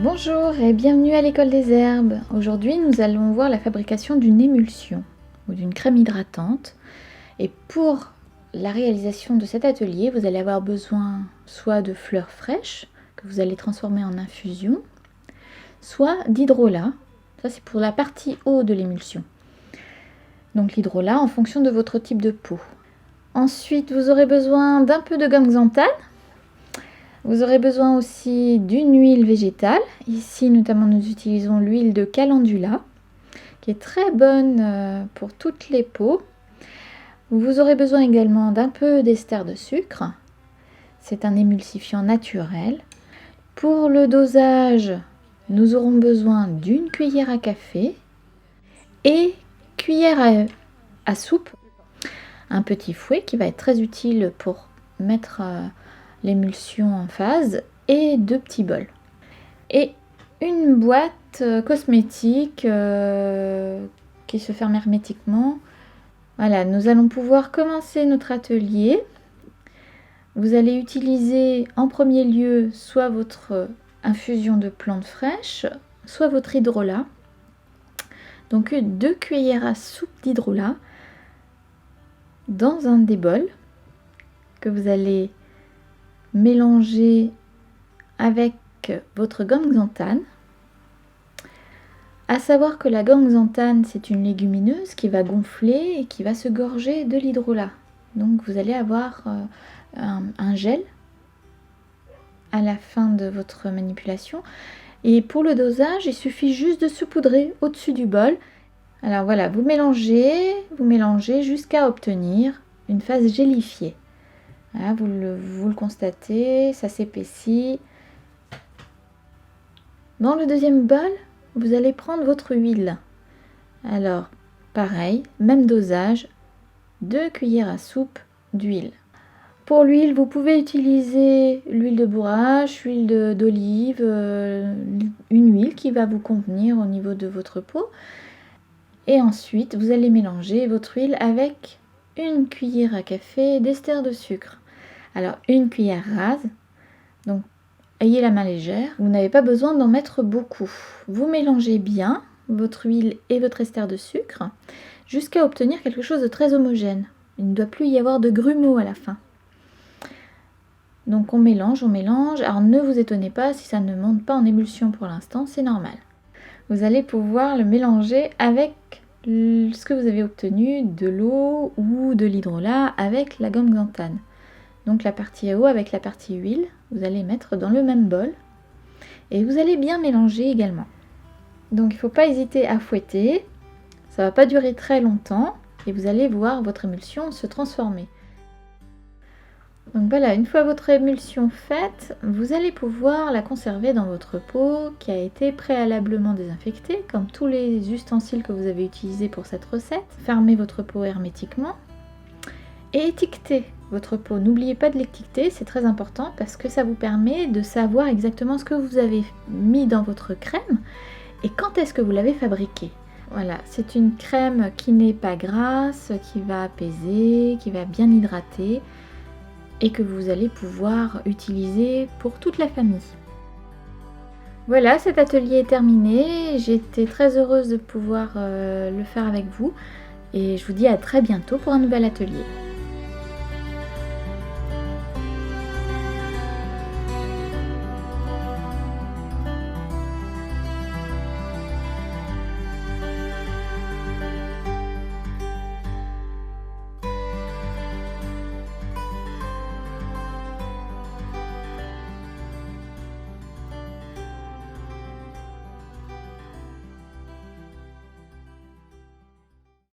Bonjour et bienvenue à l'école des herbes. Aujourd'hui nous allons voir la fabrication d'une émulsion ou d'une crème hydratante. Et pour la réalisation de cet atelier, vous allez avoir besoin soit de fleurs fraîches que vous allez transformer en infusion, soit d'hydrolat. Ça c'est pour la partie haut de l'émulsion. Donc l'hydrolat en fonction de votre type de peau. Ensuite vous aurez besoin d'un peu de gomme xanthane. Vous aurez besoin aussi d'une huile végétale. Ici, notamment, nous utilisons l'huile de calendula, qui est très bonne pour toutes les peaux. Vous aurez besoin également d'un peu d'ester de sucre. C'est un émulsifiant naturel. Pour le dosage, nous aurons besoin d'une cuillère à café et cuillère à soupe. Un petit fouet qui va être très utile pour mettre l'émulsion en phase et 2 petits bols et une boîte cosmétique qui se ferme hermétiquement. Voilà, nous allons pouvoir commencer notre atelier. Vous allez utiliser en premier lieu soit votre infusion de plantes fraîches, soit votre hydrolat. Donc 2 cuillères à soupe d'hydrolat dans un des bols que vous allez mélanger avec votre gomme xanthane. À savoir que la gomme xanthane, c'est une légumineuse qui va gonfler et qui va se gorger de l'hydrolat. Donc vous allez avoir un gel à la fin de votre manipulation. Et pour le dosage, il suffit juste de saupoudrer au-dessus du bol. Alors voilà, vous mélangez jusqu'à obtenir une phase gélifiée. Voilà, vous le constatez, ça s'épaissit. Dans le deuxième bol, vous allez prendre votre huile. Alors, pareil, même dosage, 2 cuillères à soupe d'huile. Pour l'huile, vous pouvez utiliser l'huile de bourrache, l'huile d'olive, une huile qui va vous convenir au niveau de votre peau. Et ensuite, vous allez mélanger votre huile avec une cuillère à café d'ester de sucre. Alors, une cuillère rase, donc ayez la main légère, vous n'avez pas besoin d'en mettre beaucoup. Vous mélangez bien votre huile et votre ester de sucre jusqu'à obtenir quelque chose de très homogène. Il ne doit plus y avoir de grumeaux à la fin. Donc on mélange. Alors ne vous étonnez pas si ça ne monte pas en émulsion pour l'instant, c'est normal. Vous allez pouvoir le mélanger avec ce que vous avez obtenu, de l'eau ou de l'hydrolat avec la gomme xanthane. Donc la partie eau avec la partie huile, vous allez mettre dans le même bol et vous allez bien mélanger également. Donc il ne faut pas hésiter à fouetter, ça ne va pas durer très longtemps et vous allez voir votre émulsion se transformer. Donc voilà, une fois votre émulsion faite, vous allez pouvoir la conserver dans votre pot qui a été préalablement désinfectée, comme tous les ustensiles que vous avez utilisés pour cette recette. Fermez votre pot hermétiquement et étiquetez votre pot. N'oubliez pas de l'étiqueter, c'est très important parce que ça vous permet de savoir exactement ce que vous avez mis dans votre crème et quand est-ce que vous l'avez fabriquée. Voilà, c'est une crème qui n'est pas grasse, qui va apaiser, qui va bien hydrater et que vous allez pouvoir utiliser pour toute la famille. Voilà, cet atelier est terminé. J'étais très heureuse de pouvoir le faire avec vous et je vous dis à très bientôt pour un nouvel atelier.